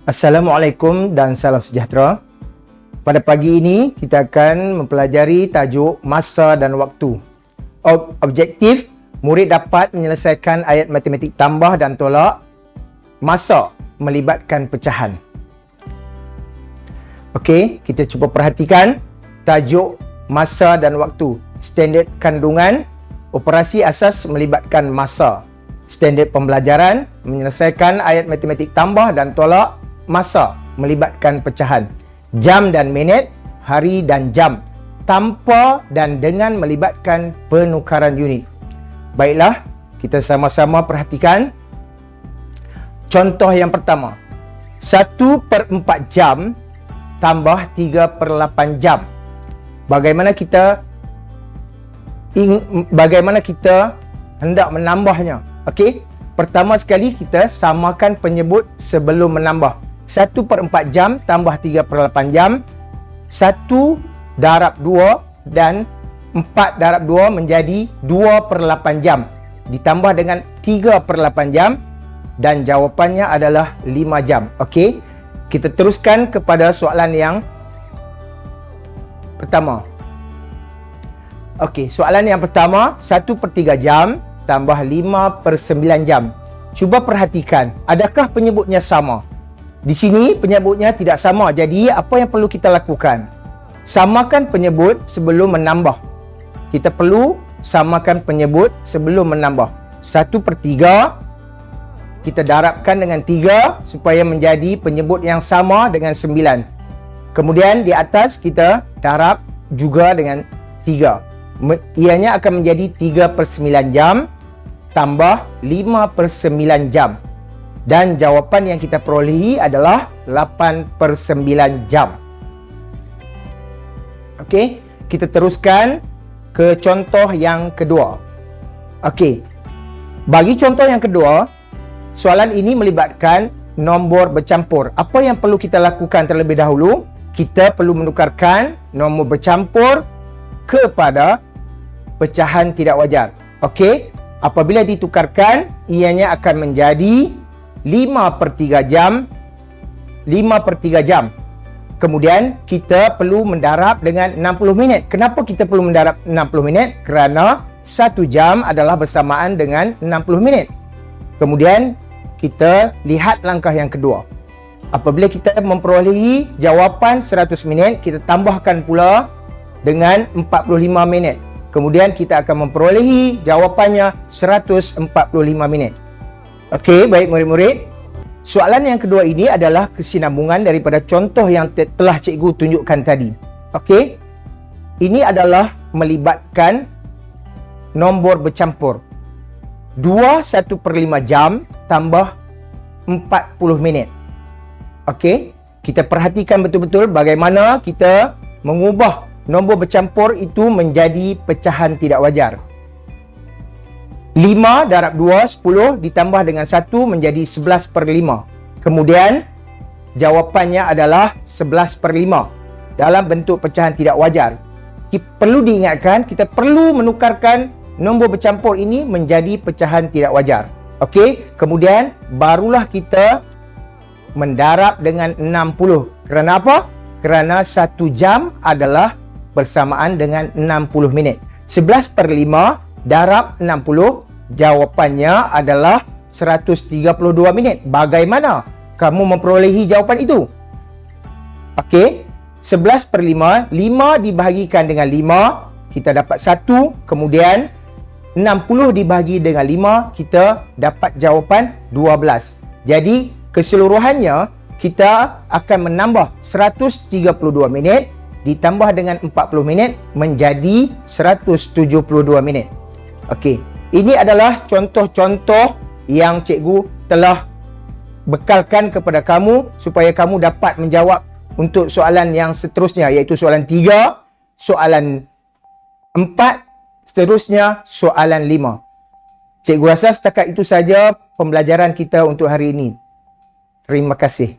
Assalamualaikum dan salam sejahtera. Pada pagi ini kita akan mempelajari tajuk masa dan waktu. Objektif, murid dapat menyelesaikan ayat matematik tambah dan tolak masa melibatkan pecahan. Okey, kita cuba perhatikan tajuk masa dan waktu. Standard kandungan, operasi asas melibatkan masa. Standard pembelajaran, menyelesaikan ayat matematik tambah dan tolak masa melibatkan pecahan. Jam dan minit, hari dan jam, tanpa dan dengan melibatkan penukaran unit. Baiklah, kita sama-sama perhatikan. Contoh yang pertama, 1/4 jam tambah 3/8 jam. Bagaimana kita hendak menambahnya? Okey, pertama sekali kita samakan penyebut sebelum menambah. 1/4 jam tambah 3/8 jam, 1 darab 2 dan 4 darab 2 menjadi 2/8 jam. Ditambah dengan 3/8 jam dan jawapannya adalah 5 jam. Okey, kita teruskan kepada soalan yang pertama. Okey, soalan yang pertama, 1/3 jam tambah 5/9 jam. Cuba perhatikan, adakah penyebutnya sama? Di sini penyebutnya tidak sama. Jadi apa yang perlu kita lakukan? Samakan penyebut sebelum menambah. Kita perlu samakan penyebut sebelum menambah. 1/3 kita darabkan dengan 3 supaya menjadi penyebut yang sama dengan 9. Kemudian di atas kita darab juga dengan 3. Ianya akan menjadi 3/9 jam tambah 5/9 jam. Dan jawapan yang kita perolehi adalah 8/9 jam. Okey, kita teruskan ke contoh yang kedua. Okey, bagi contoh yang kedua, soalan ini melibatkan nombor bercampur. Apa yang perlu kita lakukan terlebih dahulu? Kita perlu menukarkan nombor bercampur kepada pecahan tidak wajar. Okey, apabila ditukarkan, ianya akan menjadi 5/3 jam. 5/3 jam. Kemudian kita perlu mendarab dengan 60 minit. Kenapa kita perlu mendarab 60 minit? Kerana 1 jam adalah bersamaan dengan 60 minit. Kemudian kita lihat langkah yang kedua. Apabila kita memperolehi jawapan 100 minit, kita tambahkan pula dengan 45 minit. Kemudian kita akan memperolehi jawapannya 145 minit. Okey, baik murid-murid. Soalan yang kedua ini adalah kesinambungan daripada contoh yang telah cikgu tunjukkan tadi. Okey. Ini adalah melibatkan nombor bercampur. 2 1/5 jam tambah 40 minit. Okey. Kita perhatikan betul-betul bagaimana kita mengubah nombor bercampur itu menjadi pecahan tidak wajar. 5 darab 2, 10 ditambah dengan 1 menjadi 11/5. Kemudian jawapannya adalah 11/5 dalam bentuk pecahan tidak wajar. Perlu diingatkan, kita perlu menukarkan nombor bercampur ini menjadi pecahan tidak wajar. Okey, kemudian barulah kita mendarab dengan 60. Kerana apa? Kerana 1 jam adalah bersamaan dengan 60 minit. 11/5 darab 60, jawapannya adalah 132 minit. Bagaimana kamu memperolehi jawapan itu? Okey, 11/5, 5 dibahagikan dengan 5, kita dapat 1. Kemudian 60 dibahagi dengan 5, kita dapat jawapan 12. Jadi keseluruhannya kita akan menambah 132 minit ditambah dengan 40 minit menjadi 172 minit. Okey, ini adalah contoh-contoh yang cikgu telah bekalkan kepada kamu supaya kamu dapat menjawab untuk soalan yang seterusnya, iaitu soalan 3, soalan 4, seterusnya soalan 5. Cikgu rasa setakat itu saja pembelajaran kita untuk hari ini. Terima kasih.